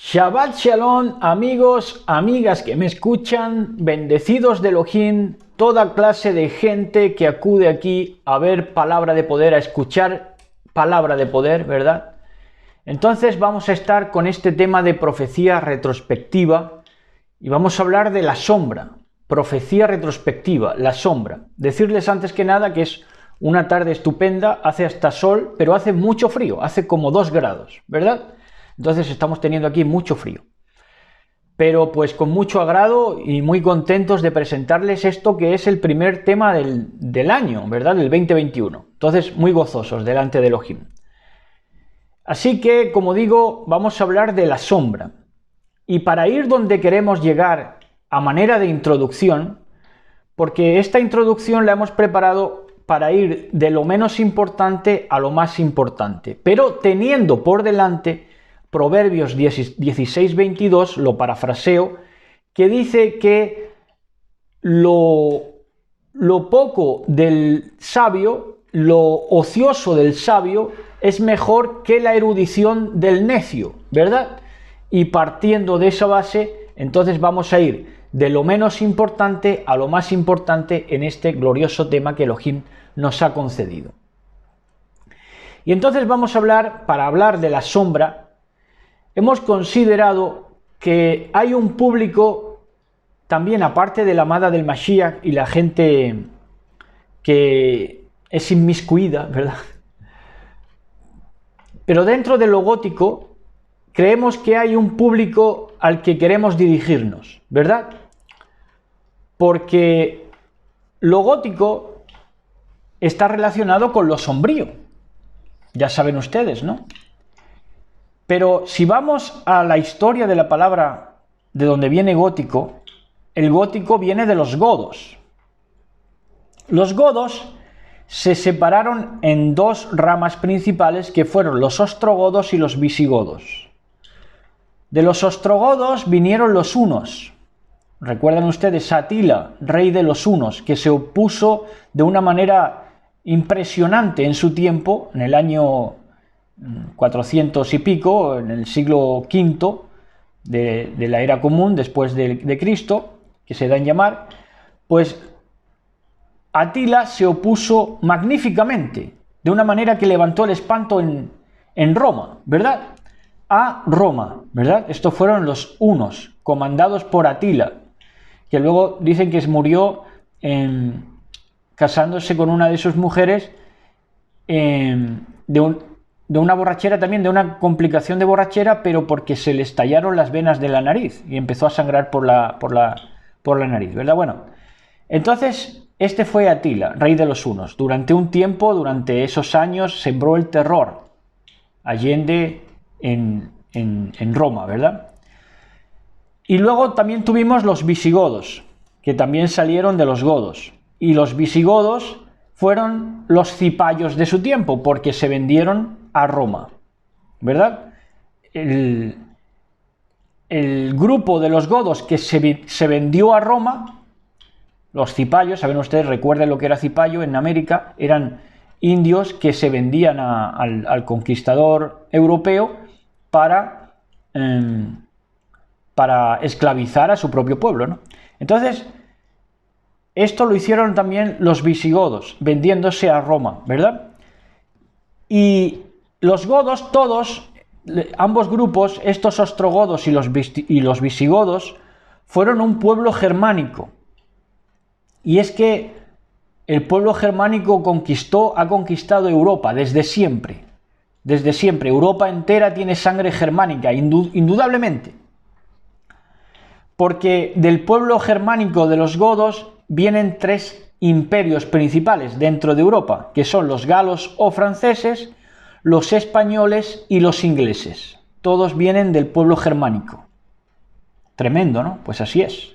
Shabbat Shalom, amigos, amigas que me escuchan, bendecidos de Elohim, toda clase de gente que acude aquí a ver palabra de poder, a escuchar palabra de poder, ¿verdad? Entonces vamos a estar con este tema de profecía retrospectiva y vamos a hablar de la sombra, profecía retrospectiva, la sombra. Decirles antes que nada que es una tarde estupenda, hace hasta sol, pero hace mucho frío, hace como 2 grados, ¿verdad? Entonces estamos teniendo aquí mucho frío. Pero pues con mucho agrado y muy contentos de presentarles esto que es el primer tema del año, ¿verdad? Del 2021. Entonces muy gozosos delante de Elohim. Así que, como digo, vamos a hablar de la sombra. Y para ir donde queremos llegar a manera de introducción, porque esta introducción la hemos preparado para ir de lo menos importante a lo más importante, pero teniendo por delante Proverbios 16:22, lo parafraseo, que dice que lo poco del sabio, lo ocioso del sabio, es mejor que la erudición del necio, ¿verdad? Y partiendo de esa base, entonces vamos a ir de lo menos importante a lo más importante en este glorioso tema que Elohim nos ha concedido. Y entonces vamos a hablar, para hablar de la sombra, hemos considerado que hay un público también, aparte de la amada del Mashiach y la gente que es inmiscuida, ¿verdad? Pero dentro de lo gótico, creemos que hay un público al que queremos dirigirnos, ¿verdad? Porque lo gótico está relacionado con lo sombrío. Ya saben ustedes, ¿no? Pero si vamos a la historia de la palabra de donde viene gótico, el gótico viene de los godos. Los godos se separaron en 2 ramas principales que fueron los ostrogodos y los visigodos. De los ostrogodos vinieron los hunos. Recuerdan ustedes a Atila, rey de los hunos, que se opuso de una manera impresionante en su tiempo, en el año 400 y pico, en el siglo V de la era común, después de Cristo, que se da en llamar, pues Atila se opuso magníficamente, de una manera que levantó el espanto en Roma, ¿verdad? A Roma, ¿verdad? Estos fueron los hunos, comandados por Atila, que luego dicen que murió casándose con una de sus mujeres de una borrachera también, de una complicación de borrachera, pero porque se le estallaron las venas de la nariz y empezó a sangrar por la nariz, ¿verdad? Bueno, entonces este fue Atila, rey de los hunos. Durante un tiempo, durante esos años, sembró el terror allende en Roma, ¿verdad? Y luego también tuvimos los visigodos, que también salieron de los godos. Y los visigodos fueron los cipayos de su tiempo, porque se vendieron a Roma, ¿verdad? El grupo de los godos que se vendió a Roma, los cipayos, saben ustedes, recuerden lo que era cipayo en América, eran indios que se vendían al conquistador europeo para esclavizar a su propio pueblo, ¿no? Entonces, esto lo hicieron también los visigodos, vendiéndose a Roma, ¿verdad? Y los godos todos, ambos grupos, estos ostrogodos y los visigodos, fueron un pueblo germánico. Y es que el pueblo germánico ha conquistado Europa desde siempre. Desde siempre. Europa entera tiene sangre germánica, indudablemente. Porque del pueblo germánico de los godos vienen 3 imperios principales dentro de Europa, que son los galos o franceses, los españoles y los ingleses. Todos vienen del pueblo germánico. Tremendo, ¿no? Pues así es.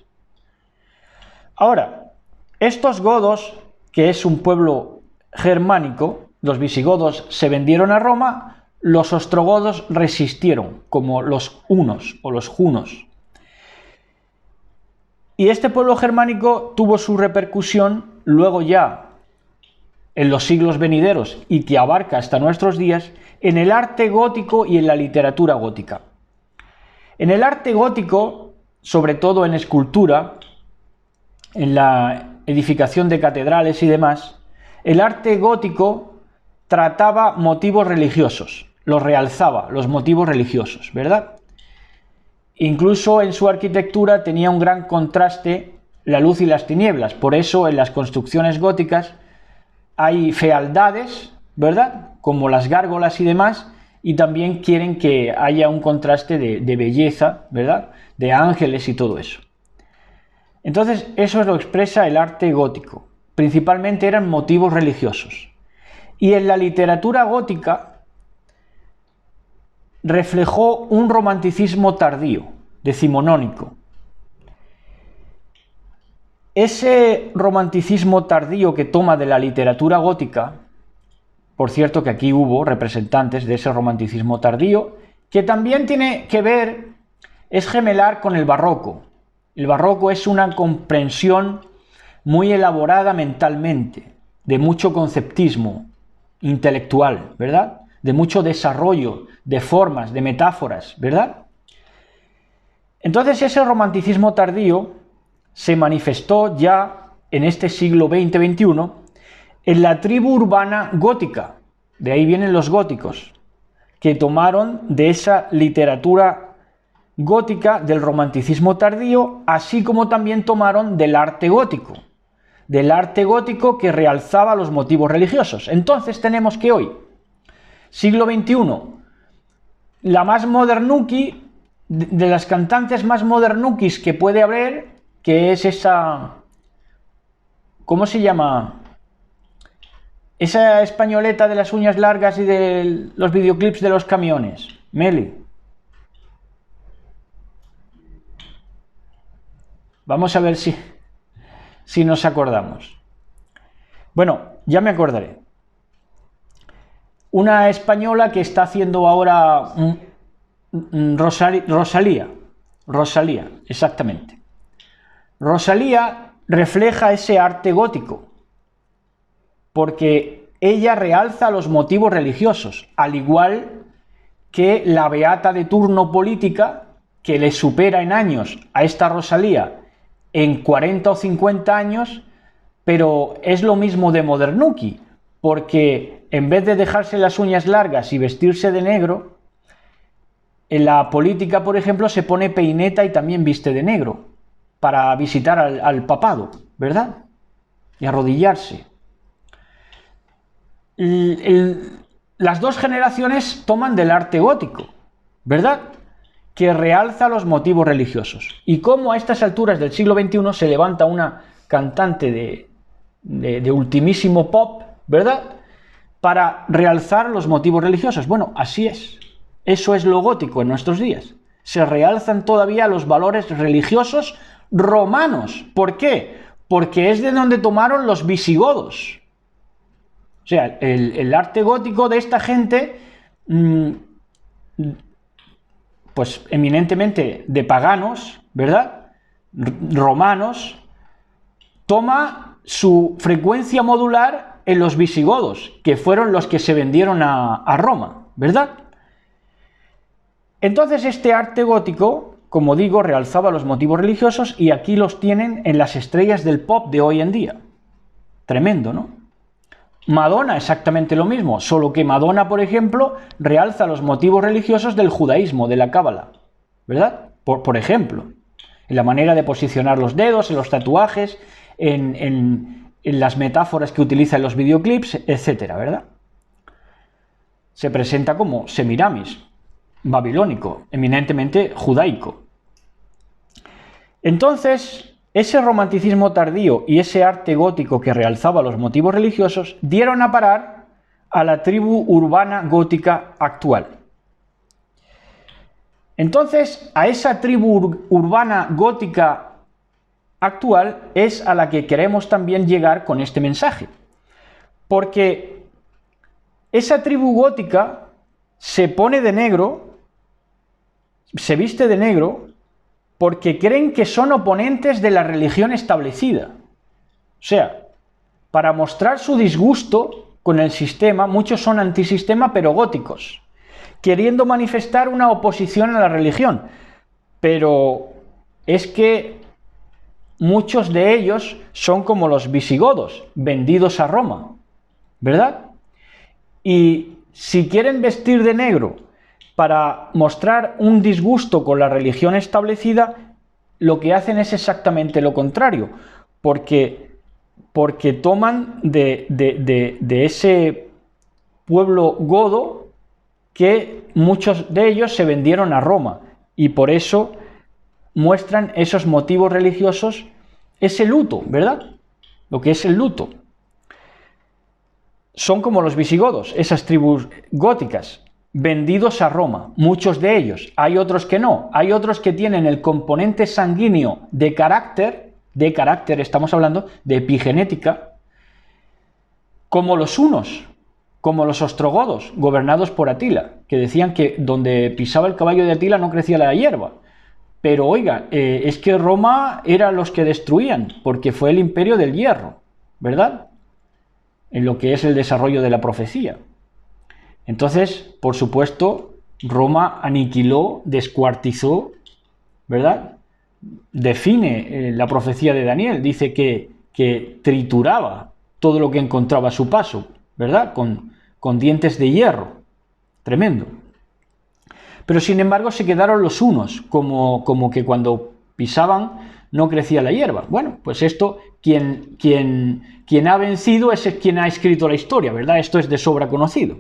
Ahora, estos godos, que es un pueblo germánico, los visigodos se vendieron a Roma, los ostrogodos resistieron, como los hunos o los junos. Y este pueblo germánico tuvo su repercusión luego ya en los siglos venideros y que abarca hasta nuestros días en el arte gótico y en la literatura gótica. En el arte gótico, sobre todo en escultura, en la edificación de catedrales y demás, el arte gótico trataba motivos religiosos, los realzaba, los motivos religiosos, ¿verdad? Incluso en su arquitectura tenía un gran contraste la luz y las tinieblas, por eso en las construcciones góticas hay fealdades, ¿verdad? Como las gárgolas y demás, y también quieren que haya un contraste de belleza, ¿verdad? De ángeles y todo eso. Entonces, eso lo expresa el arte gótico. Principalmente eran motivos religiosos. Y en la literatura gótica reflejó un romanticismo tardío, decimonónico. Ese romanticismo tardío que toma de la literatura gótica, por cierto que aquí hubo representantes de ese romanticismo tardío, que también tiene que ver, es gemelar con el barroco. El barroco es una comprensión muy elaborada mentalmente, de mucho conceptismo intelectual, ¿verdad? De mucho desarrollo, de formas, de metáforas, ¿verdad? Entonces ese romanticismo tardío se manifestó ya en este siglo XX-XXI en la tribu urbana gótica, de ahí vienen los góticos, que tomaron de esa literatura gótica del romanticismo tardío, así como también tomaron del arte gótico que realzaba los motivos religiosos. Entonces tenemos que hoy, siglo XXI, la más modernuki, de las cantantes más modernukis que puede haber, que es esa, ¿cómo se llama? Esa españoleta de las uñas largas y de los videoclips de los camiones, Meli. Vamos a ver si nos acordamos. Bueno, ya me acordaré. Una española que está haciendo ahora Rosalía, exactamente. Rosalía refleja ese arte gótico, porque ella realza los motivos religiosos, al igual que la beata de turno política, que le supera en años a esta Rosalía en 40 o 50 años, pero es lo mismo de modernuki, porque en vez de dejarse las uñas largas y vestirse de negro, en la política, por ejemplo, se pone peineta y también viste de negro, para visitar al papado, ¿verdad? Y arrodillarse. Las dos generaciones toman del arte gótico, ¿verdad? Que realza los motivos religiosos. Y cómo a estas alturas del siglo XXI se levanta una cantante de ultimísimo pop, ¿verdad? Para realzar los motivos religiosos. Bueno, así es. Eso es lo gótico en nuestros días. Se realzan todavía los valores religiosos romanos. ¿Por qué? Porque es de donde tomaron los visigodos. O sea, el arte gótico de esta gente, pues eminentemente de paganos, ¿verdad? Romanos, toma su frecuencia modular en los visigodos, que fueron los que se vendieron a Roma, ¿verdad? Entonces este arte gótico, como digo, realzaba los motivos religiosos y aquí los tienen en las estrellas del pop de hoy en día. Tremendo, ¿no? Madonna exactamente lo mismo, solo que Madonna, por ejemplo, realza los motivos religiosos del judaísmo, de la cábala, ¿verdad? Por ejemplo, en la manera de posicionar los dedos, en los tatuajes, en las metáforas que utiliza en los videoclips, etcétera, ¿verdad? Se presenta como Semiramis, babilónico, eminentemente judaico. Entonces, ese romanticismo tardío y ese arte gótico que realzaba los motivos religiosos dieron a parar a la tribu urbana gótica actual. Entonces, a esa tribu urbana gótica actual es a la que queremos también llegar con este mensaje. Porque esa tribu gótica se pone de negro, se viste de negro, porque creen que son oponentes de la religión establecida. O sea, para mostrar su disgusto con el sistema, muchos son antisistema pero góticos, queriendo manifestar una oposición a la religión. pero es que muchos de ellos son como los visigodos, vendidos a Roma, ¿verdad? Y si quieren vestir de negro para mostrar un disgusto con la religión establecida, lo que hacen es exactamente lo contrario, porque toman de ese pueblo godo que muchos de ellos se vendieron a Roma, y por eso muestran esos motivos religiosos, ese luto, ¿verdad? Lo que es el luto. Son como los visigodos, esas tribus góticas, vendidos a Roma, muchos de ellos. Hay otros que no, hay otros que tienen el componente sanguíneo de carácter estamos hablando de epigenética, como los hunos, como los ostrogodos, gobernados por Atila, que decían que donde pisaba el caballo de Atila no crecía la hierba. Pero oiga, es que Roma era los que destruían, porque fue el imperio del hierro, ¿verdad? En lo que es el desarrollo de la profecía. Entonces, por supuesto, Roma aniquiló, descuartizó, ¿verdad? Define la profecía de Daniel, dice que trituraba todo lo que encontraba a su paso, ¿verdad? Con dientes de hierro, tremendo. Pero sin embargo se quedaron los hunos, como que cuando pisaban no crecía la hierba. Bueno, pues esto, quien ha vencido es quien ha escrito la historia, ¿verdad? Esto es de sobra conocido.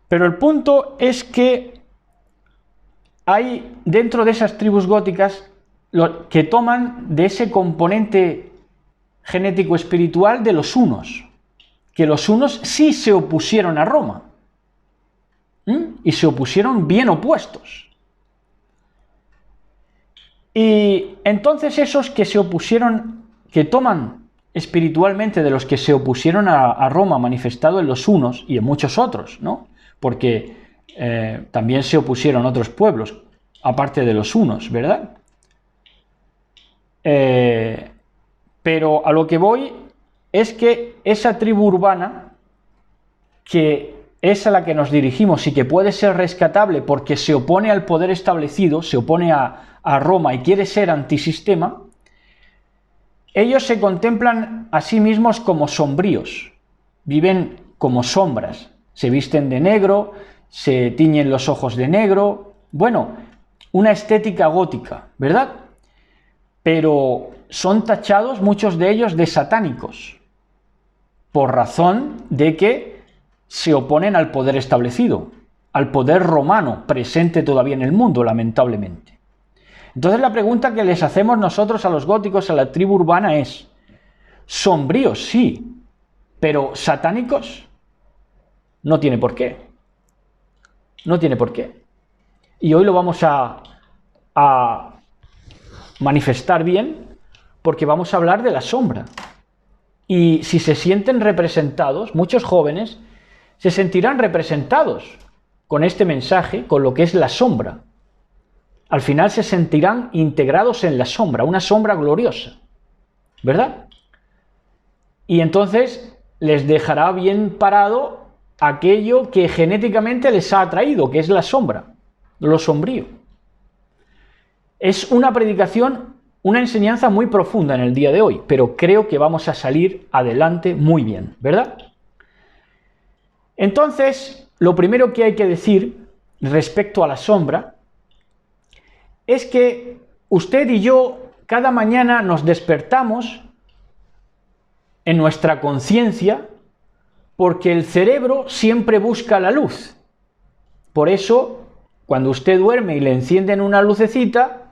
Pero el punto es que hay dentro de esas tribus góticas que toman de ese componente genético espiritual de los hunos, que los hunos sí se opusieron a Roma. Y se opusieron bien opuestos. Y entonces esos que se opusieron, que toman espiritualmente de los que se opusieron a Roma, manifestado en los hunos y en muchos otros, ¿no? Porque también se opusieron otros pueblos, aparte de los hunos, ¿verdad? Pero a lo que voy es que esa tribu urbana, que es a la que nos dirigimos y que puede ser rescatable porque se opone al poder establecido, se opone a Roma y quiere ser antisistema, ellos se contemplan a sí mismos como sombríos, viven como sombras, se visten de negro, se tiñen los ojos de negro, bueno, una estética gótica, ¿verdad? Pero son tachados muchos de ellos de satánicos, por razón de que se oponen al poder establecido, al poder romano presente todavía en el mundo, lamentablemente. Entonces la pregunta que les hacemos nosotros a los góticos, a la tribu urbana es: sombríos, sí, pero satánicos, no tiene por qué. No tiene por qué. Y hoy lo vamos a manifestar bien, porque vamos a hablar de la sombra. Y si se sienten representados, muchos jóvenes se sentirán representados con este mensaje, con lo que es la sombra. Al final se sentirán integrados en la sombra, una sombra gloriosa, ¿verdad? Y entonces les dejará bien parado aquello que genéticamente les ha atraído, que es la sombra, lo sombrío. Es una predicación, una enseñanza muy profunda en el día de hoy, pero creo que vamos a salir adelante muy bien, ¿verdad? Entonces, lo primero que hay que decir respecto a la sombra es que usted y yo cada mañana nos despertamos en nuestra conciencia porque el cerebro siempre busca la luz. Por eso, cuando usted duerme y le encienden una lucecita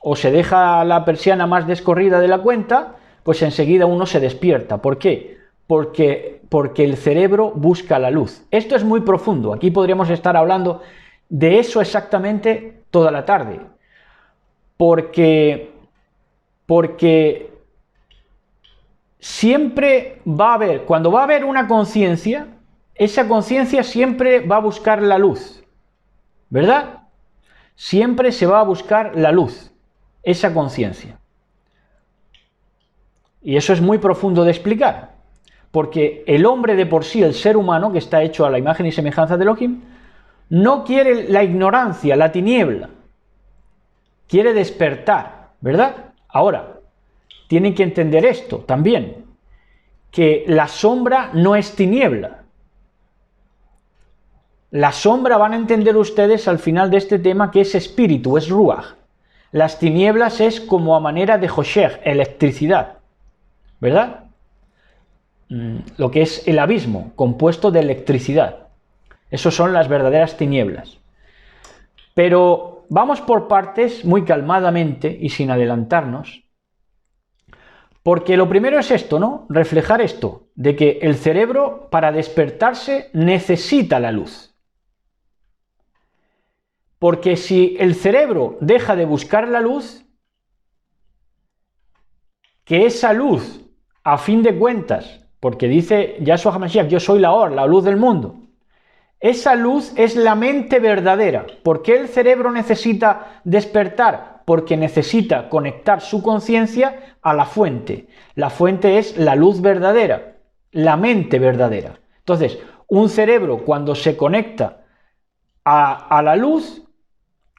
o se deja la persiana más descorrida de la cuenta, pues enseguida uno se despierta. ¿Por qué? Porque el cerebro busca la luz. Esto es muy profundo, aquí podríamos estar hablando de eso exactamente toda la tarde, porque siempre va a haber, cuando va a haber una conciencia, esa conciencia siempre va a buscar la luz, ¿verdad? Siempre se va a buscar la luz, esa conciencia. Y eso es muy profundo de explicar. Porque el hombre de por sí, el ser humano, que está hecho a la imagen y semejanza de Elohim, no quiere la ignorancia, la tiniebla. quiere despertar, ¿verdad? Ahora, tienen que entender esto también, que la sombra no es tiniebla. La sombra van a entender ustedes al final de este tema que es espíritu, es ruaj. Las tinieblas es como a manera de Hoshech, electricidad, ¿verdad? Lo que es el abismo, compuesto de electricidad. Esas son las verdaderas tinieblas. Pero vamos por partes, muy calmadamente y sin adelantarnos, porque lo primero es esto, ¿no? Reflejar esto, de que el cerebro, para despertarse, necesita la luz. Porque si el cerebro deja de buscar la luz, que esa luz, a fin de cuentas, porque dice Yahshua HaMashiach, yo soy la luz del mundo, esa luz es la mente verdadera. ¿Por qué el cerebro necesita despertar? Porque necesita conectar su conciencia a la fuente. La fuente es la luz verdadera, la mente verdadera. Entonces, un cerebro cuando se conecta a la luz,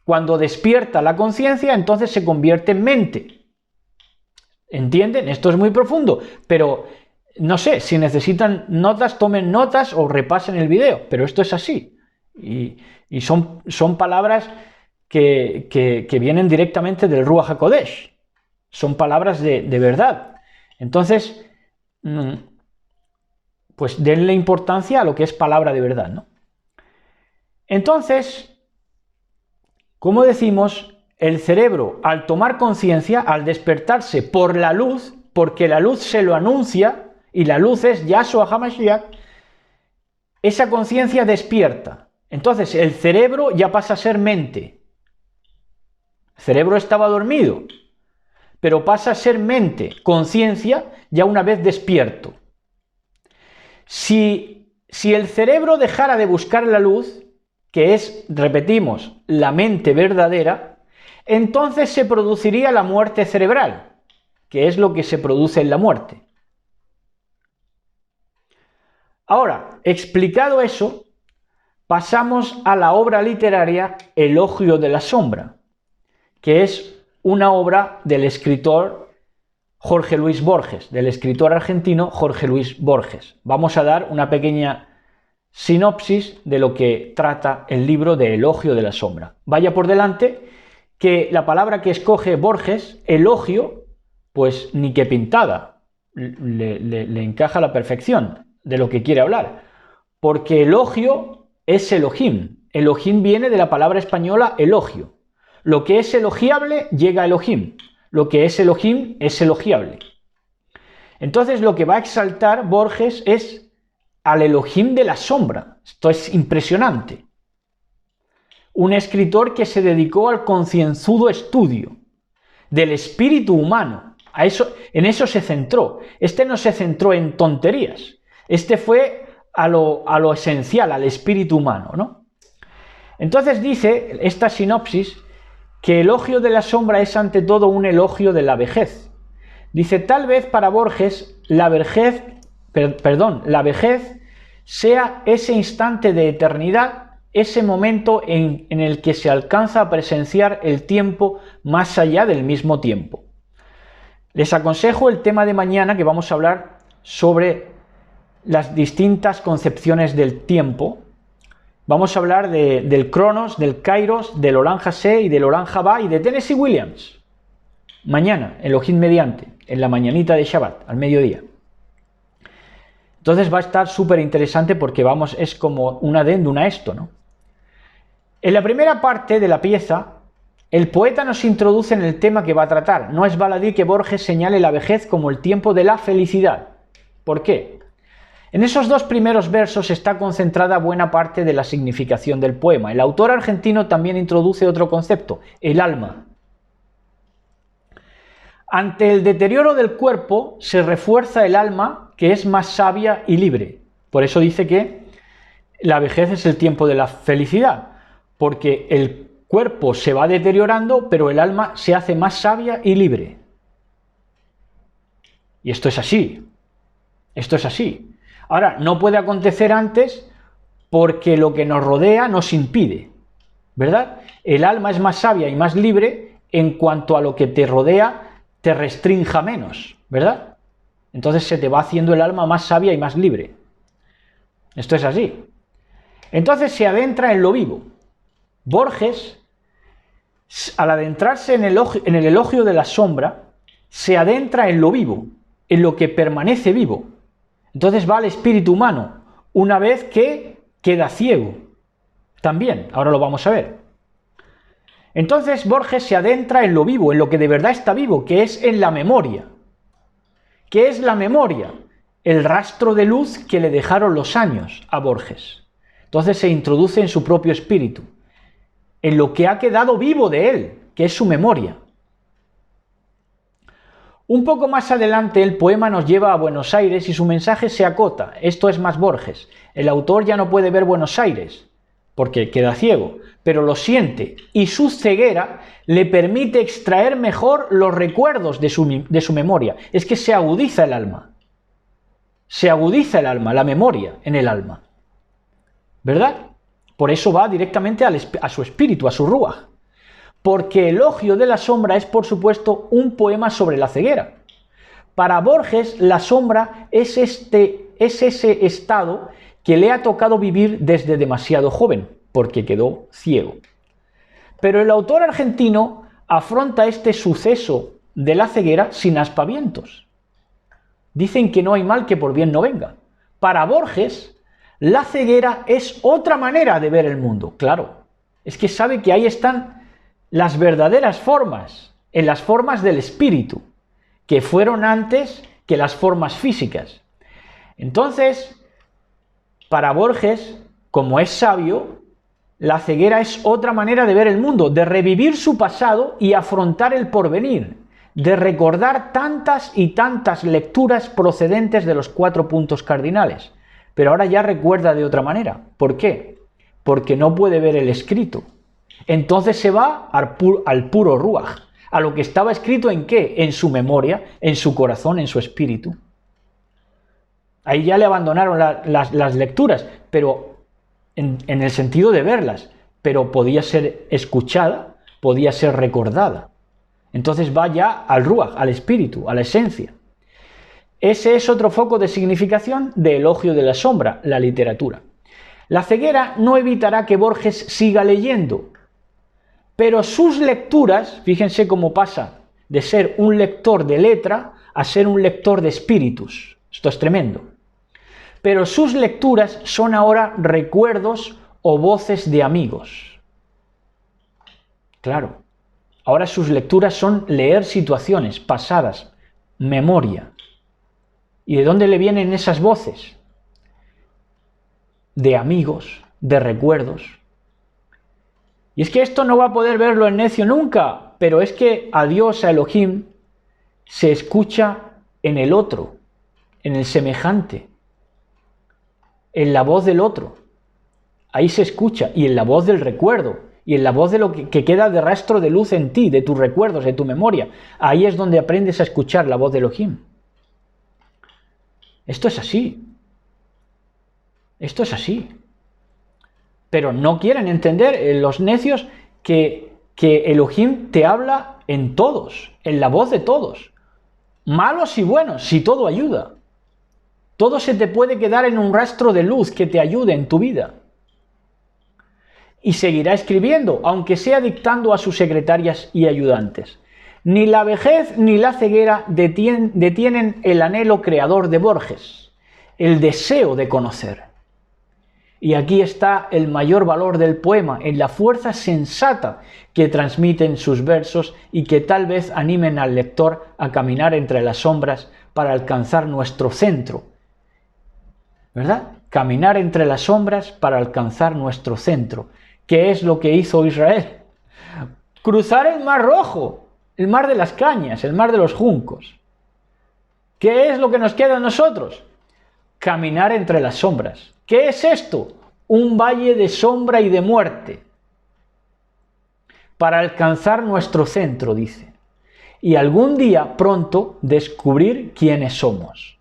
cuando despierta la conciencia, entonces se convierte en mente. ¿Entienden? Esto es muy profundo, pero no sé, si necesitan notas, tomen notas o repasen el video, pero esto es así. Y son palabras que vienen directamente del Ruach HaKodesh. Son palabras de verdad. Entonces, pues denle importancia a lo que es palabra de verdad, ¿no? Entonces, como decimos, el cerebro, al tomar conciencia, al despertarse por la luz, porque la luz se lo anuncia, y la luz es Yahshua HaMashiach, esa conciencia despierta. Entonces, el cerebro ya pasa a ser mente. El cerebro estaba dormido, pero pasa a ser mente, conciencia, ya una vez despierto. Si el cerebro dejara de buscar la luz, que es, repetimos, la mente verdadera, entonces se produciría la muerte cerebral, que es lo que se produce en la muerte. Ahora, explicado eso, pasamos a la obra literaria Elogio de la Sombra, que es una obra del escritor Jorge Luis Borges, del escritor argentino Jorge Luis Borges. Vamos a dar una pequeña sinopsis de lo que trata el libro de Elogio de la Sombra. Vaya por delante que la palabra que escoge Borges, elogio, pues ni que pintada, le encaja a la perfección de lo que quiere hablar, porque elogio es Elohim. Elohim viene de la palabra española elogio. Lo que es elogiable llega a Elohim. Lo que es Elohim es elogiable. Entonces lo que va a exaltar Borges es al Elohim de la sombra. Esto es impresionante. Un escritor que se dedicó al concienzudo estudio del espíritu humano. En eso se centró. Este no se centró en tonterías. Este fue a lo esencial, al espíritu humano, ¿no? Entonces dice esta sinopsis que Elogio de la Sombra es ante todo un elogio de la vejez. Dice, tal vez para Borges la vejez sea ese instante de eternidad, ese momento en el que se alcanza a presenciar el tiempo más allá del mismo tiempo. Les aconsejo el tema de mañana, que vamos a hablar sobre las distintas concepciones del tiempo. Vamos a hablar del Cronos, del Kairos, del Olam Hasé y del Olam Jabá y de Tennessee Williams. Mañana, Elohim mediante, en la mañanita de Shabbat, al mediodía. Entonces va a estar súper interesante porque es como un adendum a esto, ¿no? En la primera parte de la pieza, el poeta nos introduce en el tema que va a tratar. No es baladí que Borges señale la vejez como el tiempo de la felicidad. ¿Por qué? En esos dos primeros versos está concentrada buena parte de la significación del poema. El autor argentino también introduce otro concepto, el alma. Ante el deterioro del cuerpo se refuerza el alma, que es más sabia y libre. Por eso dice que la vejez es el tiempo de la felicidad, porque el cuerpo se va deteriorando, pero el alma se hace más sabia y libre. Y esto es así. Esto es así. Ahora, no puede acontecer antes porque lo que nos rodea nos impide, ¿verdad? El alma es más sabia y más libre en cuanto a lo que te rodea te restrinja menos, ¿verdad? Entonces se te va haciendo el alma más sabia y más libre. Esto es así. Entonces se adentra en lo vivo. Borges, al adentrarse en el elogio de la sombra, se adentra en lo vivo, en lo que permanece vivo. Entonces va al espíritu humano, una vez que queda ciego. También, ahora lo vamos a ver. Entonces Borges se adentra en lo vivo, en lo que de verdad está vivo, que es en la memoria. ¿Qué es la memoria? El rastro de luz que le dejaron los años a Borges. Entonces se introduce en su propio espíritu, en lo que ha quedado vivo de él, que es su memoria. Un poco más adelante el poema nos lleva a Buenos Aires y su mensaje se acota. Esto es más Borges. El autor ya no puede ver Buenos Aires, porque queda ciego, pero lo siente, y su ceguera le permite extraer mejor los recuerdos de su memoria. Es que se agudiza el alma. Se agudiza el alma, la memoria en el alma. ¿Verdad? Por eso va directamente a su espíritu, a su ruaj. Porque Elogio de la sombra es, por supuesto, un poema sobre la ceguera. Para Borges, la sombra es ese estado que le ha tocado vivir desde demasiado joven, porque quedó ciego. Pero el autor argentino afronta este suceso de la ceguera sin aspavientos. Dicen que no hay mal que por bien no venga. Para Borges, la ceguera es otra manera de ver el mundo. Claro, es que sabe que ahí están las verdaderas formas, en las formas del espíritu, que fueron antes que las formas físicas. Entonces, para Borges, como es sabio, la ceguera es otra manera de ver el mundo, de revivir su pasado y afrontar el porvenir, de recordar tantas y tantas lecturas procedentes de los 4 puntos cardinales. Pero ahora ya recuerda de otra manera. ¿Por qué? Porque no puede ver el escrito. Entonces se va al puro ruaj, a lo que estaba escrito ¿en qué? En su memoria, en su corazón, en su espíritu. Ahí ya le abandonaron las lecturas, pero en el sentido de verlas, pero podía ser escuchada, podía ser recordada. Entonces va ya al ruaj, al espíritu, a la esencia. Ese es otro foco de significación de Elogio de la sombra, la literatura. La ceguera no evitará que Borges siga leyendo, pero sus lecturas, fíjense cómo pasa de ser un lector de letra a ser un lector de espíritus. Esto es tremendo. Pero sus lecturas son ahora recuerdos o voces de amigos. Claro, ahora sus lecturas son leer situaciones pasadas, memoria. ¿Y de dónde le vienen esas voces? De amigos, de recuerdos. Y es que esto no va a poder verlo el necio nunca, pero es que a Dios, a Elohim, se escucha en el otro, en el semejante, en la voz del otro. Ahí se escucha, y en la voz del recuerdo, y en la voz de lo que queda de rastro de luz en ti, de tus recuerdos, de tu memoria. Ahí es donde aprendes a escuchar la voz de Elohim. Esto es así. Esto es así. Pero no quieren entender los necios que Elohim te habla en todos, en la voz de todos. Malos y buenos, si todo ayuda. Todo se te puede quedar en un rastro de luz que te ayude en tu vida. Y seguirá escribiendo, aunque sea dictando a sus secretarias y ayudantes. Ni la vejez ni la ceguera detienen el anhelo creador de Borges, el deseo de conocer. Y aquí está el mayor valor del poema, en la fuerza sensata que transmiten sus versos y que tal vez animen al lector a caminar entre las sombras para alcanzar nuestro centro. ¿Verdad? Caminar entre las sombras para alcanzar nuestro centro. ¿Qué es lo que hizo Israel? Cruzar el Mar Rojo, el Mar de las Cañas, el Mar de los Juncos. ¿Qué es lo que nos queda a nosotros? Caminar entre las sombras. ¿Qué es esto? Un valle de sombra y de muerte. Para alcanzar nuestro centro, dice. Y algún día pronto descubrir quiénes somos.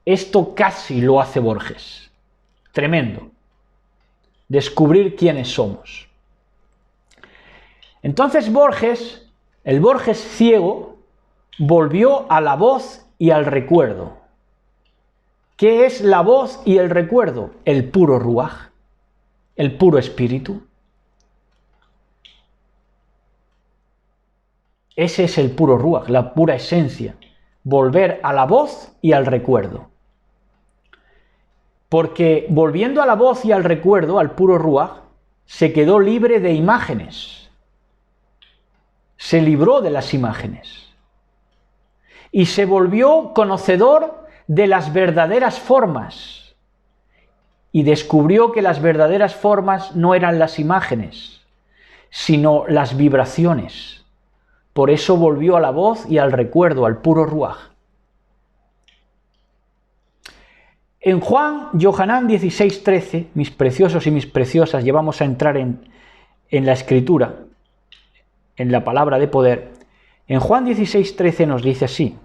Esto casi lo hace Borges. Tremendo. Descubrir quiénes somos. Entonces Borges El Borges ciego volvió a la voz y al recuerdo. ¿Qué es la voz y el recuerdo? El puro ruaj, el puro espíritu. Ese es el puro ruaj, la pura esencia. Volver a la voz y al recuerdo. Porque volviendo a la voz y al recuerdo, al puro ruaj, se quedó libre de imágenes. Se libró de las imágenes. Y se volvió conocedor de las verdaderas formas. Y descubrió que las verdaderas formas no eran las imágenes, sino las vibraciones. Por eso volvió a la voz y al recuerdo, al puro ruaj. En Juan, Yohanan 16:13, mis preciosos y mis preciosas, ya vamos a entrar en la escritura, en la palabra de poder. En Juan 16:13 nos dice así: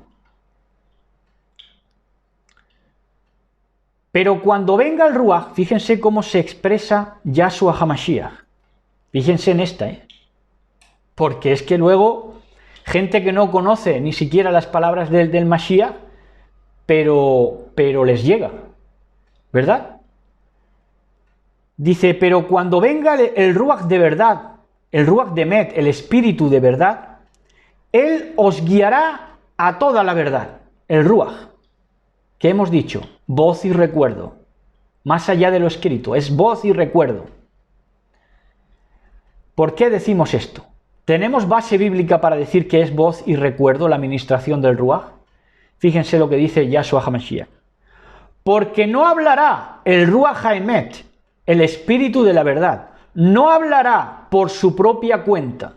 pero cuando venga el ruaj, fíjense cómo se expresa Yahshua HaMashiach. Fíjense en esta, porque es que luego gente que no conoce ni siquiera las palabras del Mashiach, pero les llega, ¿verdad? Dice, pero cuando venga el Ruach de verdad, el Ruach de Emet, el Espíritu de verdad, Él os guiará a toda la verdad. El Ruach, que hemos dicho, voz y recuerdo, más allá de lo escrito, es voz y recuerdo. ¿Por qué decimos esto? ¿Tenemos base bíblica para decir que es voz y recuerdo la administración del Ruaj? Fíjense lo que dice Yahshua HaMashiach. Porque no hablará el Ruach HaEmet, el Espíritu de la verdad, no hablará por su propia cuenta.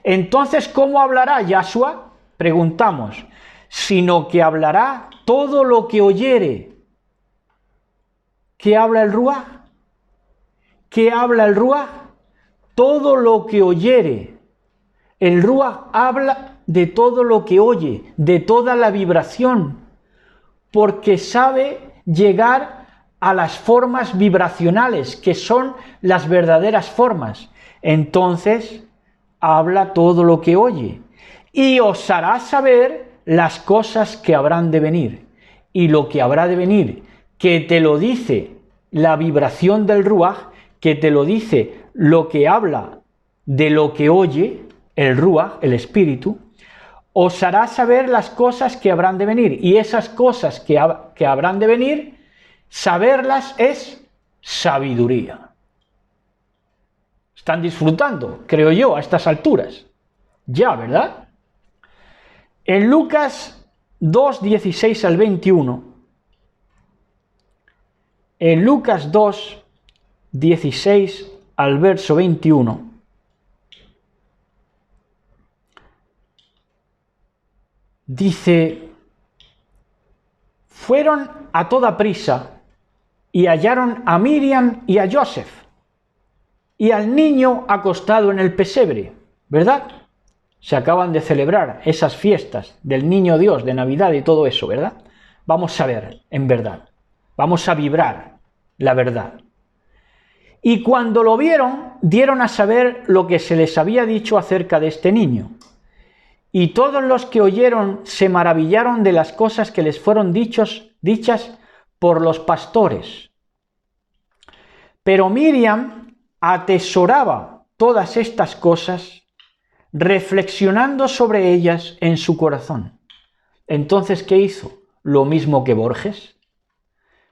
Entonces, ¿cómo hablará Yahshua? Preguntamos, sino que hablará todo lo que oyere. ¿Qué habla el Ruaj? ¿Qué habla el Ruaj? Todo lo que oyere. El Ruaj habla de todo lo que oye, de toda la vibración, porque sabe llegar a las formas vibracionales, que son las verdaderas formas. Entonces, habla todo lo que oye, y os hará saber las cosas que habrán de venir. Y lo que habrá de venir, que te lo dice la vibración del Ruaj, que te lo dice lo que habla de lo que oye, el Ruaj, el Espíritu, os hará saber las cosas que habrán de venir. Y esas cosas que habrán de venir, saberlas es sabiduría. ¿Están disfrutando? Creo yo, a estas alturas. Ya, ¿verdad? En Lucas 2, 16 al 21, en Lucas 2, 16 al verso 21, dice, fueron a toda prisa y hallaron a Miriam y a Joseph y al niño acostado en el pesebre, ¿verdad? Se acaban de celebrar esas fiestas del Niño Dios, de Navidad y todo eso, ¿verdad? Vamos a ver, en verdad, vamos a vibrar la verdad. Y cuando lo vieron, dieron a saber lo que se les había dicho acerca de este niño. Y todos los que oyeron se maravillaron de las cosas que les fueron dichas por los pastores. Pero Miriam atesoraba todas estas cosas, reflexionando sobre ellas en su corazón. Entonces, ¿qué hizo? Lo mismo que Borges.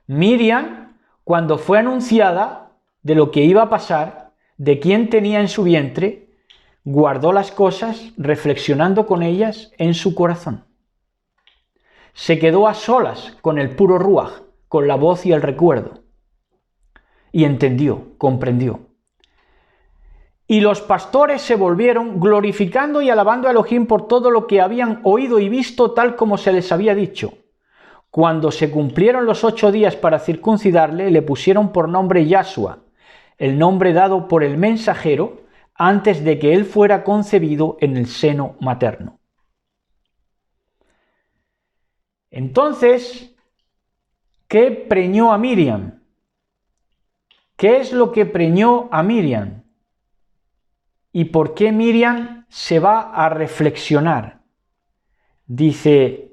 Miriam, cuando fue anunciada de lo que iba a pasar, de quién tenía en su vientre, guardó las cosas, reflexionando con ellas en su corazón. Se quedó a solas con el puro Ruaj, con la voz y el recuerdo. Y entendió, comprendió. Y los pastores se volvieron glorificando y alabando a Elohim por todo lo que habían oído y visto, tal como se les había dicho. Cuando se cumplieron los 8 días para circuncidarle, le pusieron por nombre Yahshua, el nombre dado por el mensajero antes de que él fuera concebido en el seno materno. Entonces, ¿qué preñó a Miriam? ¿Qué es lo que preñó a Miriam? ¿Y por qué Miriam se va a reflexionar. Dice,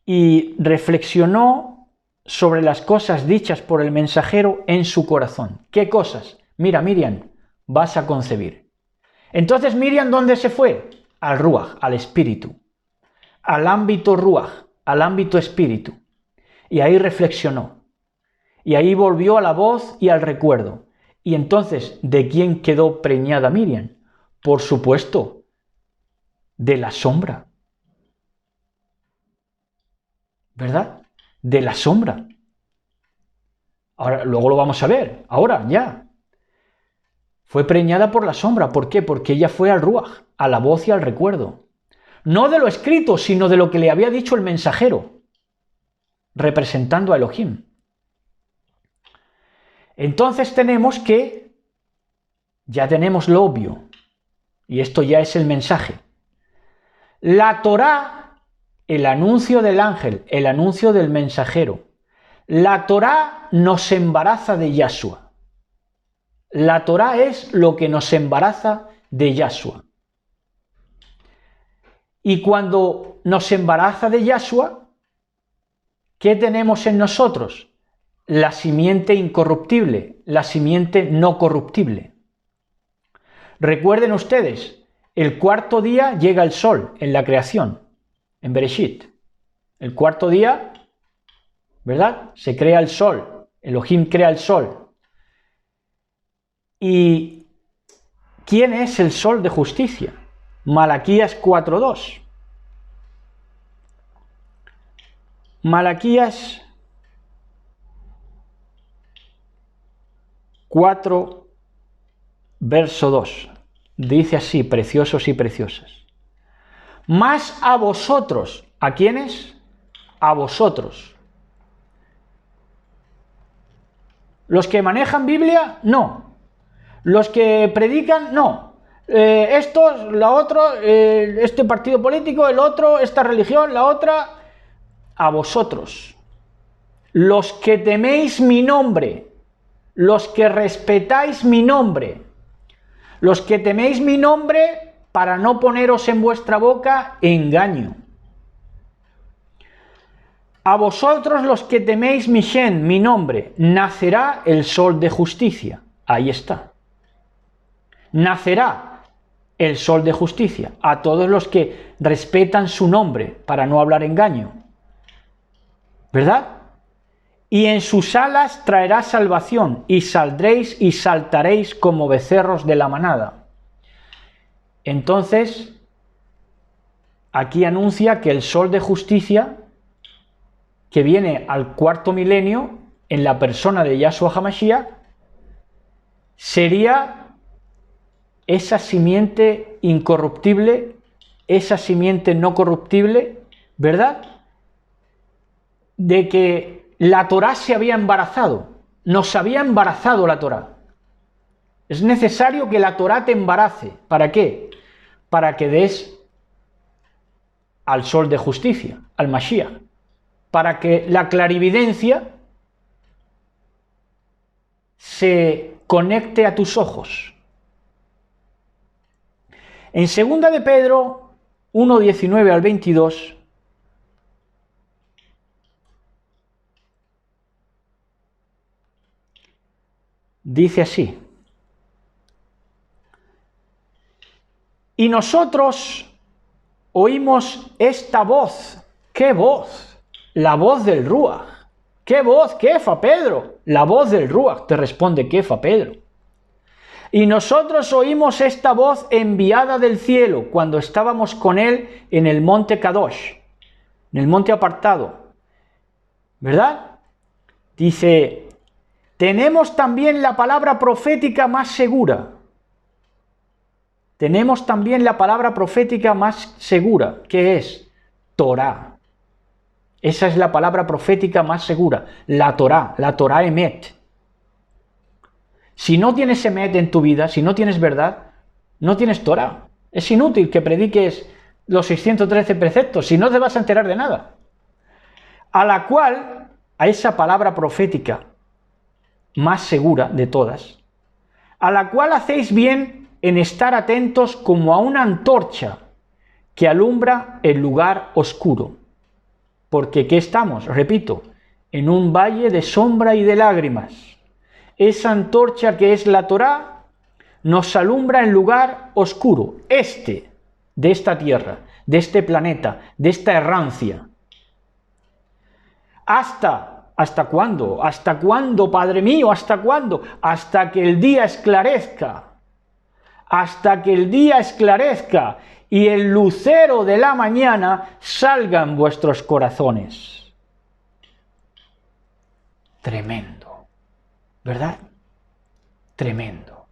y reflexionó sobre las cosas dichas por el mensajero en su corazón. ¿Qué cosas? Mira, Miriam, vas a concebir. Entonces Miriam, ¿dónde se fue? Al Ruach, al espíritu, al ámbito Ruach, al ámbito espíritu. Y ahí reflexionó. Y ahí volvió a la voz y al recuerdo. Y entonces, ¿de quién quedó preñada Miriam? Por supuesto, de la sombra. ¿Verdad? De la sombra. Ahora, luego lo vamos a ver. Ahora, ya. Fue preñada por la sombra. ¿Por qué? Porque ella fue al Ruach, a la voz y al recuerdo. No de lo escrito, sino de lo que le había dicho el mensajero, representando a Elohim. Entonces tenemos que, ya tenemos lo obvio, y esto ya es el mensaje. La Torá, el anuncio del ángel, el anuncio del mensajero. La Torá nos embaraza de Yahshua. La Torá es lo que nos embaraza de Yahshua. Y cuando nos embaraza de Yahshua, ¿qué tenemos en nosotros? La simiente incorruptible, la simiente no corruptible. Recuerden ustedes, el cuarto día llega el sol en la creación, en Bereshit. El cuarto día, ¿verdad? Se crea el sol, Elohim crea el sol. ¿Y quién es el sol de justicia? Malaquías 4:2. Malaquías 4, verso 2. Dice así, preciosos y preciosas. Más a vosotros. ¿A quiénes? A vosotros. ¿Los que manejan Biblia? No. ¿Los que predican? No. Estos, la otra, este partido político, el otro, esta religión, la otra. A vosotros. Los que teméis mi nombre. Los que respetáis mi nombre. Los que teméis mi nombre para no poneros en vuestra boca engaño. A vosotros los que teméis mi Shen, mi nombre, nacerá el sol de justicia. Ahí está. Nacerá el sol de justicia a todos los que respetan su nombre para no hablar engaño. ¿Verdad? Y en sus alas traerá salvación, y saldréis y saltaréis como becerros de la manada. Entonces, aquí anuncia que el sol de justicia, que viene al cuarto milenio, en la persona de Yahshua HaMashiach, sería esa simiente incorruptible, esa simiente no corruptible, ¿verdad? De que la Torá se había embarazado, nos había embarazado la Torá. Es necesario que la Torá te embarace. ¿Para qué? Para que des al sol de justicia, al Mashiach. Para que la clarividencia se conecte a tus ojos. En 2 de Pedro 1:19 al 22, dice así: y nosotros oímos esta voz. ¿Qué voz? La voz del Ruach. ¿Qué voz? Kefa, Pedro. La voz del Ruach, te responde Kefa, Pedro. Y nosotros oímos esta voz enviada del cielo cuando estábamos con él en el monte Kadosh, en el monte apartado. ¿Verdad? Dice, tenemos también la palabra profética más segura. Tenemos también la palabra profética más segura, que es Torá. Esa es la palabra profética más segura, la Torá Emet. Si no tienes Emet en tu vida, si no tienes verdad, no tienes Torá. Es inútil que prediques los 613 preceptos, si no te vas a enterar de nada. A la cual, a esa palabra profética más segura de todas, a la cual hacéis bien en estar atentos como a una antorcha que alumbra el lugar oscuro. Porque ¿qué estamos? Repito, en un valle de sombra y de lágrimas. Esa antorcha que es la Torá nos alumbra en lugar oscuro, de esta tierra, de este planeta, de esta errancia. ¿Hasta cuándo? ¿Hasta cuándo, Padre mío? ¿Hasta cuándo? Hasta que el día esclarezca. Hasta que el día esclarezca y el lucero de la mañana salga en vuestros corazones. Tremendo, ¿verdad? Tremendo.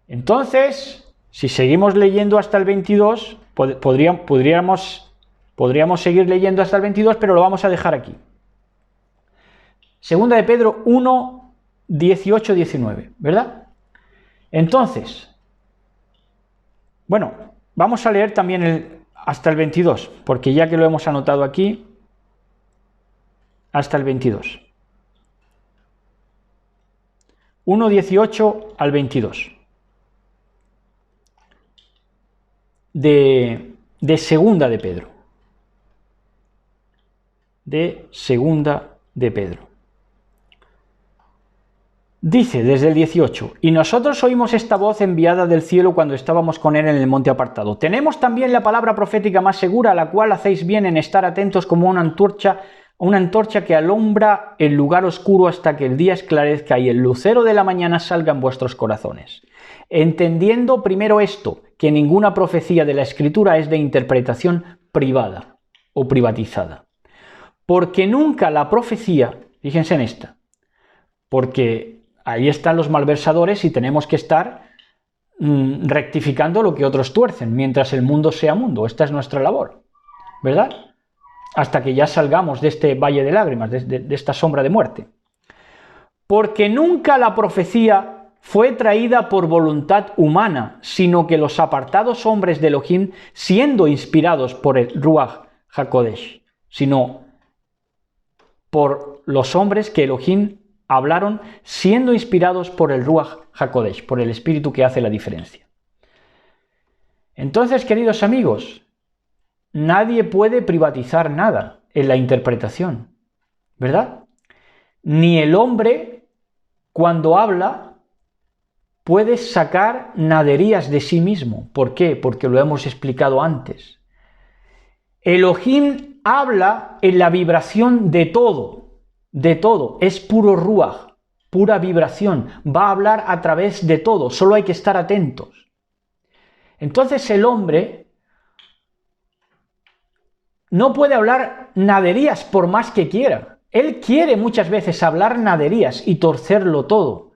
Entonces, si seguimos leyendo hasta el 22, podríamos seguir leyendo hasta el 22, pero lo vamos a dejar aquí. Segunda de Pedro 1, 18, 19, ¿verdad? Entonces, bueno, vamos a leer también hasta el 22, porque ya que lo hemos anotado aquí, hasta el 22. 1, 18 al 22. De Segunda de Pedro. De Segunda de Pedro. Dice desde el 18, y nosotros oímos esta voz enviada del cielo cuando estábamos con él en el monte apartado. Tenemos también la palabra profética más segura, a la cual hacéis bien en estar atentos como una antorcha que alumbra el lugar oscuro hasta que el día esclarezca y el lucero de la mañana salga en vuestros corazones. Entendiendo primero esto, que ninguna profecía de la Escritura es de interpretación privada o privatizada. Porque nunca la profecía, fíjense en esta, porque ahí están los malversadores y tenemos que estar rectificando lo que otros tuercen, mientras el mundo sea mundo. Esta es nuestra labor, ¿verdad? Hasta que ya salgamos de este valle de lágrimas, de esta sombra de muerte. Porque nunca la profecía fue traída por voluntad humana, sino que los apartados hombres de Elohim, siendo inspirados por el Ruach HaKodesh, sino por los hombres que Elohim hablaron siendo inspirados por el Ruach HaKodesh, por el Espíritu que hace la diferencia. Entonces, queridos amigos, nadie puede privatizar nada en la interpretación, ¿verdad? Ni el hombre, cuando habla, puede sacar naderías de sí mismo. ¿Por qué? Porque lo hemos explicado antes. Elohim habla en la vibración de todo, es puro ruaj, pura vibración, va a hablar a través de todo, solo hay que estar atentos. Entonces el hombre no puede hablar naderías por más que quiera. Él quiere muchas veces hablar naderías y torcerlo todo,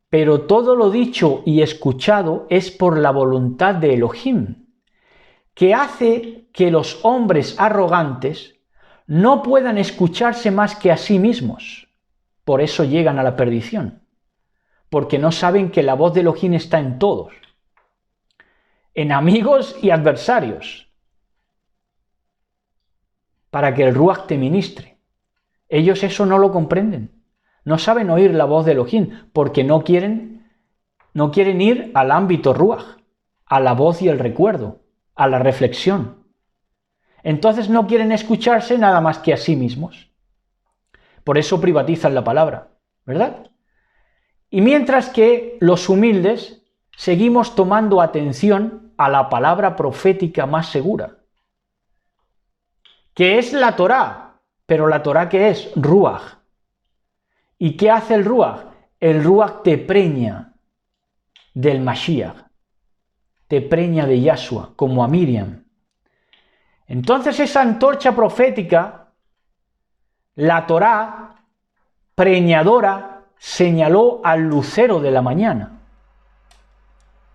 pero todo lo dicho y escuchado es por la voluntad de Elohim, que hace que los hombres arrogantes no puedan escucharse más que a sí mismos. Por eso llegan a la perdición, porque no saben que la voz de Elohim está en todos, en amigos y adversarios, para que el Ruach te ministre. Ellos eso no lo comprenden, no saben oír la voz de Elohim, porque no quieren ir al ámbito Ruach, a la voz y el recuerdo, a la reflexión. Entonces no quieren escucharse nada más que a sí mismos. Por eso privatizan la palabra, ¿verdad? Y mientras que los humildes seguimos tomando atención a la palabra profética más segura, que es la Torá, pero la Torá ¿qué es? Ruach. ¿Y qué hace el Ruach? El Ruach te preña del Mashiach, te preña de Yahshua, como a Miriam. Entonces esa antorcha profética, la Torá, preñadora, señaló al lucero de la mañana,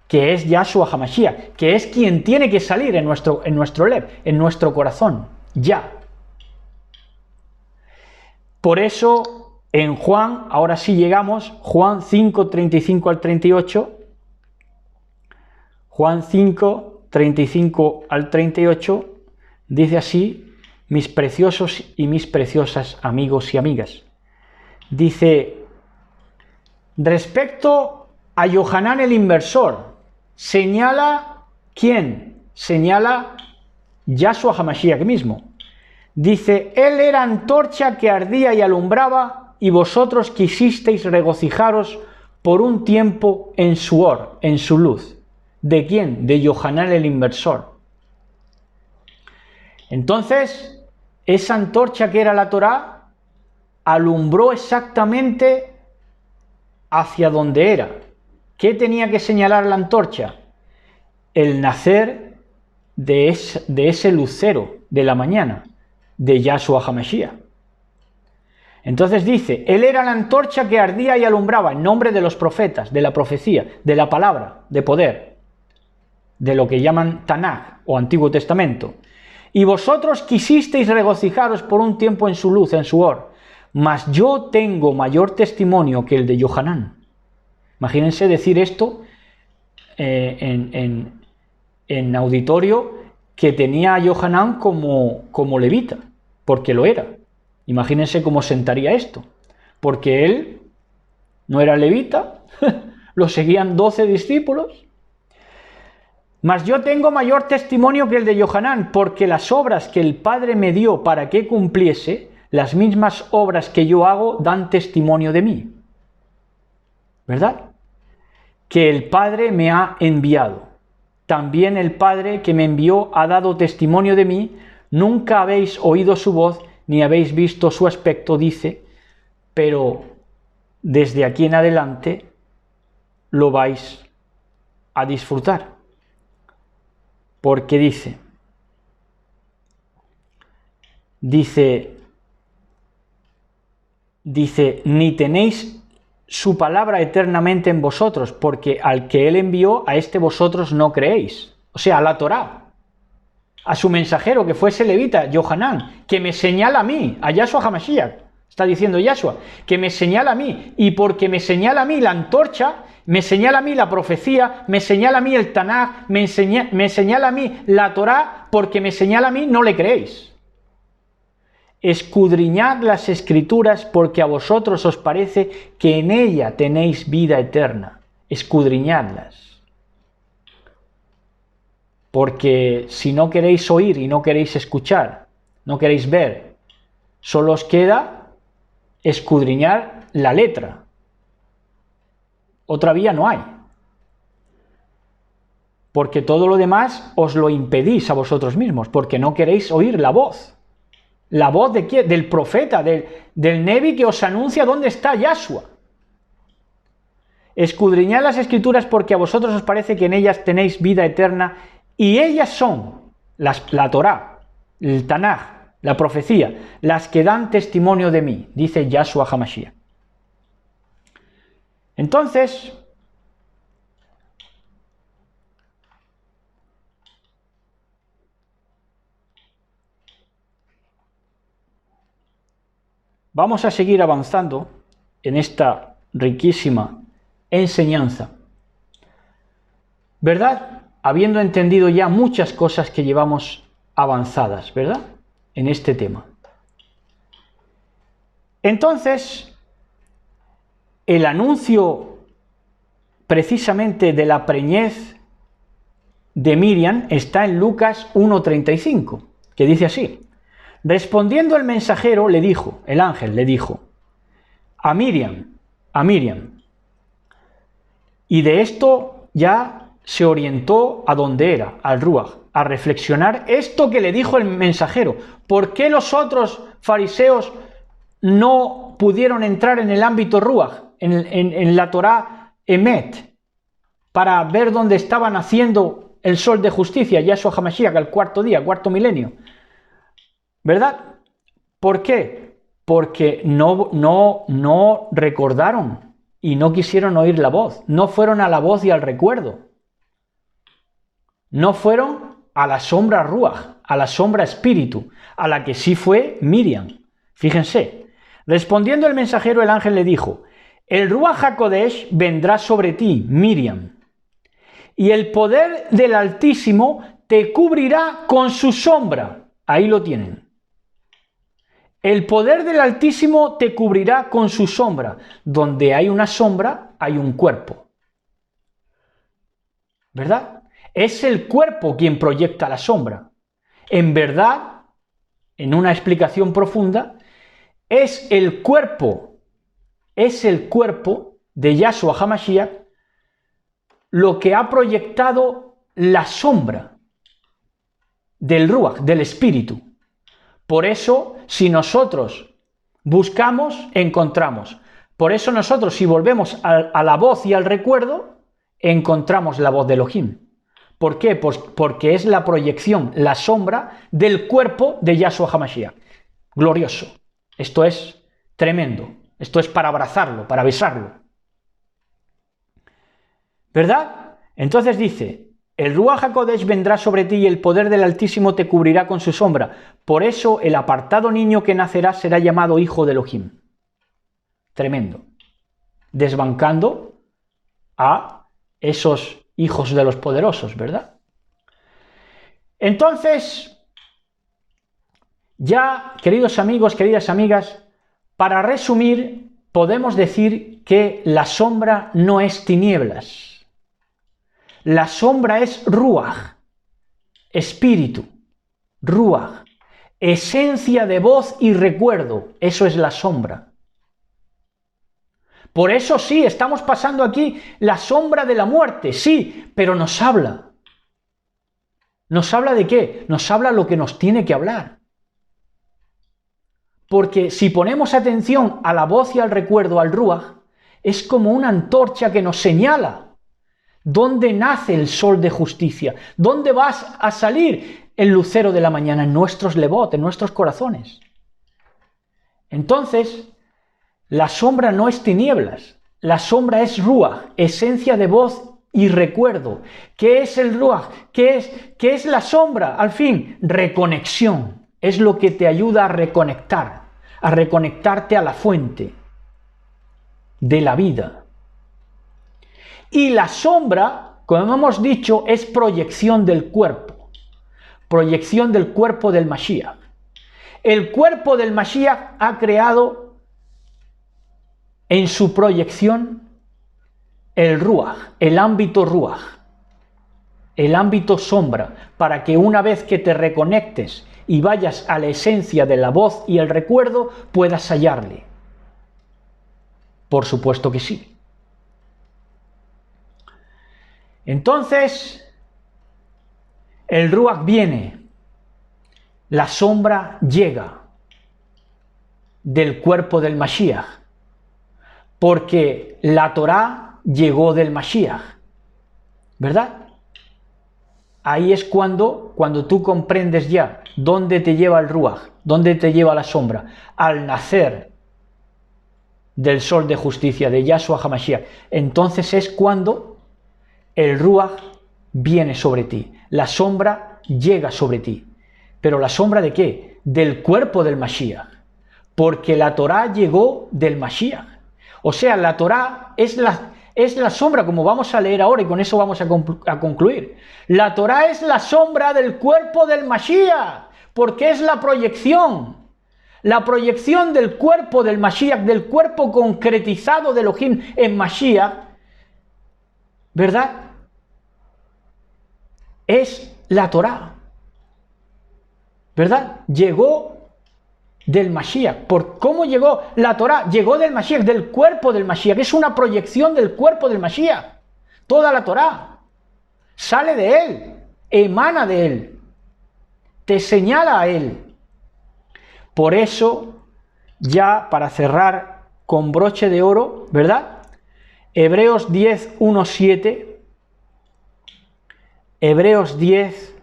que es Yahshua HaMashiach, que es quien tiene que salir en nuestro lev, en nuestro corazón, ya. Por eso en Juan, ahora sí llegamos, Juan 5, 35 al 38, Juan 5, 35 al 38, dice así, mis preciosos y mis preciosas amigos y amigas. Dice, respecto a Yohanan el inversor. Señala, ¿quién? Señala Yahshua HaMashiach mismo. Dice, él era antorcha que ardía y alumbraba, y vosotros quisisteis regocijaros por un tiempo en su or, en su luz. ¿De quién? De Yohanan el inversor. Entonces, esa antorcha que era la Torá, alumbró exactamente hacia donde era. ¿Qué tenía que señalar la antorcha? El nacer de ese lucero de la mañana, de Yahshua HaMashiach. Entonces dice, él era la antorcha que ardía y alumbraba en nombre de los profetas, de la profecía, de la palabra, de poder, de lo que llaman Tanaj o Antiguo Testamento. Y vosotros quisisteis regocijaros por un tiempo en su luz, en su or, mas yo tengo mayor testimonio que el de Yohanan. Imagínense decir esto en auditorio, que tenía a Yohanan como levita, porque lo era. Imagínense cómo sentaría esto, porque él no era levita, lo seguían 12 discípulos. Mas yo tengo mayor testimonio que el de Yohanan, porque las obras que el Padre me dio para que cumpliese, las mismas obras que yo hago dan testimonio de mí. ¿Verdad? Que el Padre me ha enviado. También el Padre que me envió ha dado testimonio de mí. Nunca habéis oído su voz, ni habéis visto su aspecto, dice, pero desde aquí en adelante lo vais a disfrutar. Porque dice, ni tenéis su palabra eternamente en vosotros, porque al que él envió, a este vosotros no creéis. O sea, a la Torá, a su mensajero, que fuese levita, Yohanan, que me señala a mí, a Yahshua HaMashiach, está diciendo Yahshua, que me señala a mí, y porque me señala a mí la antorcha, me señala a mí la profecía, me señala a mí el Tanaj, me señala a mí la Torá, porque me señala a mí, no le creéis. Escudriñad las Escrituras, porque a vosotros os parece que en ella tenéis vida eterna. Escudriñadlas. Porque si no queréis oír y no queréis escuchar, no queréis ver, solo os queda escudriñar la letra. Otra vía no hay. Porque todo lo demás os lo impedís a vosotros mismos, porque no queréis oír la voz. ¿La voz de quién? Del profeta, del Nebi que os anuncia dónde está Yahshua. Escudriñad las Escrituras, porque a vosotros os parece que en ellas tenéis vida eterna, y ellas son la Torá, el Tanaj, la profecía, las que dan testimonio de mí, dice Yahshua HaMashiach. Entonces, vamos a seguir avanzando en esta riquísima enseñanza, ¿verdad? Habiendo entendido ya muchas cosas que llevamos avanzadas, ¿verdad? En este tema. Entonces, el anuncio precisamente de la preñez de Miriam está en Lucas 1:35, que dice así: respondiendo el mensajero le dijo, el ángel le dijo, a Miriam, y de esto ya se orientó a donde era, al Ruach, a reflexionar esto que le dijo el mensajero. ¿Por qué los otros fariseos no pudieron entrar en el ámbito Ruach, en la Torá Emet, para ver dónde estaba naciendo el sol de justicia, Yahshua HaMashiach, al cuarto día, cuarto milenio? ¿Verdad? ¿Por qué? Porque no recordaron y no quisieron oír la voz, no fueron a la voz y al recuerdo. No fueron a la sombra Ruach, a la sombra espíritu, a la que sí fue Miriam. Fíjense, respondiendo el mensajero, el ángel le dijo, el Ruach HaKodesh vendrá sobre ti, Miriam, y el poder del Altísimo te cubrirá con su sombra. Ahí lo tienen. El poder del Altísimo te cubrirá con su sombra. Donde hay una sombra, hay un cuerpo. ¿verdad? Es el cuerpo quien proyecta la sombra. En verdad, en una explicación profunda, es el cuerpo de Yahshua HaMashiach lo que ha proyectado la sombra del Ruach, del Espíritu. Por eso, si nosotros buscamos, encontramos. Por eso nosotros, si volvemos a la voz y al recuerdo, encontramos la voz de Elohim. ¿Por qué? Pues porque es la proyección, la sombra del cuerpo de Yahshua HaMashiach. Glorioso. Esto es tremendo. Esto es para abrazarlo, para besarlo. ¿Verdad? Entonces dice, el Ruach HaKodesh vendrá sobre ti y el poder del Altísimo te cubrirá con su sombra. Por eso el apartado niño que nacerá será llamado hijo de Elohim. Tremendo. Desbancando a esos hijos de los poderosos, ¿verdad? Entonces, ya, queridos amigos, queridas amigas, para resumir, podemos decir que la sombra no es tinieblas. La sombra es Ruach, espíritu, Ruach, esencia de voz y recuerdo. Eso es la sombra. Por eso sí, estamos pasando aquí la sombra de la muerte, sí, pero nos habla. ¿Nos habla de qué? Nos habla lo que nos tiene que hablar. Porque si ponemos atención a la voz y al recuerdo, al Ruach, es como una antorcha que nos señala dónde nace el sol de justicia, dónde vas a salir el lucero de la mañana en nuestros levot, en nuestros corazones. Entonces, la sombra no es tinieblas, la sombra es Ruach, esencia de voz y recuerdo. ¿Qué es el Ruach? ¿Qué es la sombra? Al fin, reconexión. Es lo que te ayuda a reconectarte a la fuente de la vida. Y la sombra, como hemos dicho, es proyección del cuerpo del Mashiach. El cuerpo del Mashiach ha creado en su proyección el Ruach, el ámbito Ruach, el ámbito sombra, para que una vez que te reconectes y vayas a la esencia de la voz y el recuerdo, puedas hallarle. Por supuesto que sí. Entonces, el Ruach viene, la sombra llega del cuerpo del Mashiach, porque la Torá llegó del Mashiach, ¿verdad? Ahí es cuando tú comprendes ya dónde te lleva el Ruach, dónde te lleva la sombra, al nacer del sol de justicia, de Yahshua HaMashiach. Entonces es cuando el Ruach viene sobre ti, la sombra llega sobre ti. ¿Pero la sombra de qué? Del cuerpo del Mashiach, porque la Torá llegó del Mashiach. O sea, la Torá es la sombra, como vamos a leer ahora, y con eso vamos a concluir. La Torá es la sombra del cuerpo del Mashiach, porque es la proyección del cuerpo del Mashiach, del cuerpo concretizado de Elohim en Mashiach, ¿verdad? Es la Torá, ¿verdad? Llegó del Mashiach. ¿Cómo llegó la Torá? Llegó del Mashiach, del cuerpo del Mashiach. Es una proyección del cuerpo del Mashiach. Toda la Torá sale de él, emana de él, te señala a él. Por eso, ya para cerrar con broche de oro, ¿verdad? Hebreos 10, 1, 7. Hebreos 10,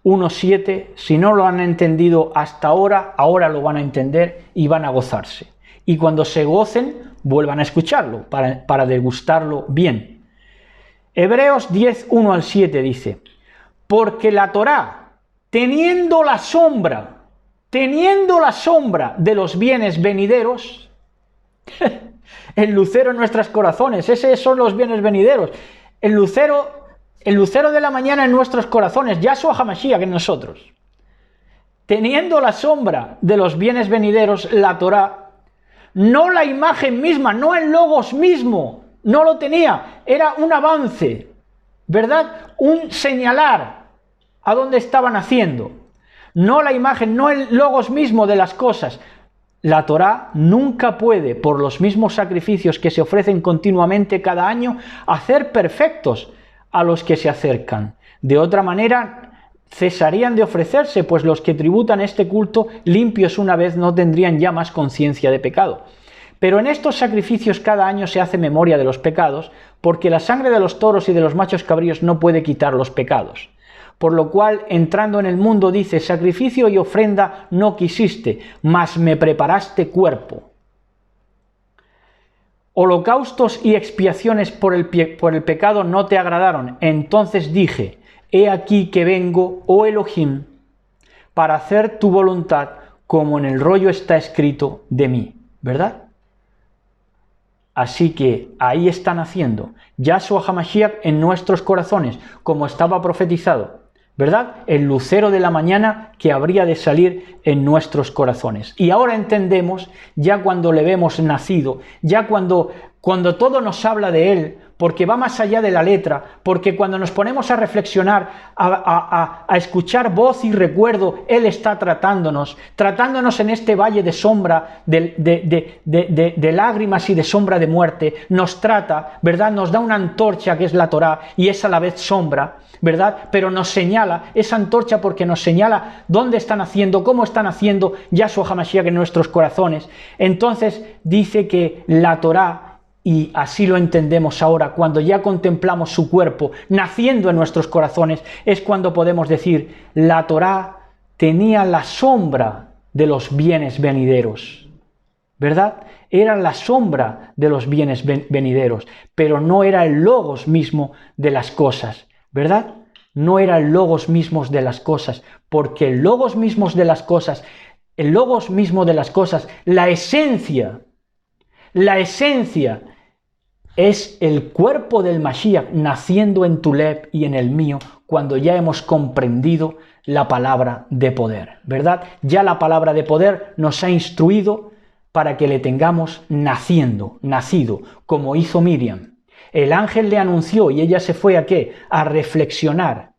1, 7, si no lo han entendido hasta ahora, ahora lo van a entender y van a gozarse. Y cuando se gocen, vuelvan a escucharlo para degustarlo bien. Hebreos 10, 1 al 7 dice, porque la Torá, teniendo la sombra de los bienes venideros, el lucero en nuestros corazones, esos son los bienes venideros, el lucero de la mañana en nuestros corazones, Yahshua HaMashiach en nosotros. Teniendo la sombra de los bienes venideros, la Torá, no la imagen misma, no el logos mismo, no lo tenía, era un avance, ¿verdad? Un señalar a dónde estaban haciendo, no la imagen, no el logos mismo de las cosas. La Torá nunca puede, por los mismos sacrificios que se ofrecen continuamente cada año, hacer perfectos a los que se acercan. De otra manera, cesarían de ofrecerse, pues los que tributan este culto limpios una vez no tendrían ya más conciencia de pecado. Pero en estos sacrificios cada año se hace memoria de los pecados, porque la sangre de los toros y de los machos cabríos no puede quitar los pecados. Por lo cual, entrando en el mundo, dice, sacrificio y ofrenda no quisiste, mas me preparaste cuerpo. Holocaustos y expiaciones por el pecado no te agradaron. Entonces dije, he aquí que vengo, oh Elohim, para hacer tu voluntad, como en el rollo está escrito de mí, ¿verdad? Así que ahí están haciendo Yahshua HaMashiach en nuestros corazones, como estaba profetizado, ¿verdad? El lucero de la mañana que habría de salir en nuestros corazones. Y ahora entendemos, ya cuando le vemos nacido, ya cuando todo nos habla de él, porque va más allá de la letra, porque cuando nos ponemos a reflexionar, a escuchar voz y recuerdo, él está tratándonos en este valle de sombra, de lágrimas y de sombra de muerte, nos trata, ¿verdad? Nos da una antorcha que es la Torá y es a la vez sombra, ¿verdad? Pero nos señala esa antorcha porque nos señala dónde están haciendo, cómo están haciendo Yahshua HaMashiach en nuestros corazones. Entonces dice que la Torá, y así lo entendemos ahora, cuando ya contemplamos su cuerpo naciendo en nuestros corazones, es cuando podemos decir, la Torá tenía la sombra de los bienes venideros, ¿verdad? Era la sombra de los bienes venideros, pero no era el logos mismo de las cosas, ¿verdad? No era el logos mismo de las cosas, porque el logos mismo de las cosas, la esencia es el cuerpo del Mashiach naciendo en tu Lev y en el mío, cuando ya hemos comprendido la palabra de poder, ¿verdad? Ya la palabra de poder nos ha instruido para que le tengamos nacido, como hizo Miriam. El ángel le anunció y ella se fue ¿a qué? A reflexionar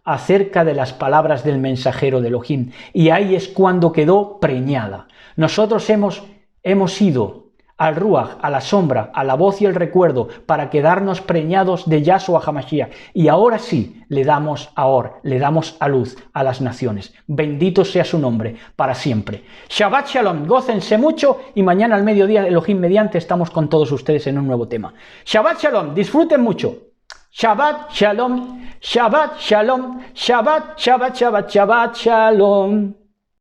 acerca de las palabras del mensajero de Elohim. Y ahí es cuando quedó preñada. Nosotros hemos ido al Ruach, a la sombra, a la voz y el recuerdo, para quedarnos preñados de Yahshua HaMashiach. Y ahora sí, le damos a luz a las naciones. Bendito sea su nombre, para siempre. Shabbat Shalom, gócense mucho y mañana al mediodía, Elohim mediante, estamos con todos ustedes en un nuevo tema. Shabbat Shalom, disfruten mucho. Shabbat Shalom, Shabbat Shalom, Shabbat, Shabbat, Shabbat, Shabbat Shalom.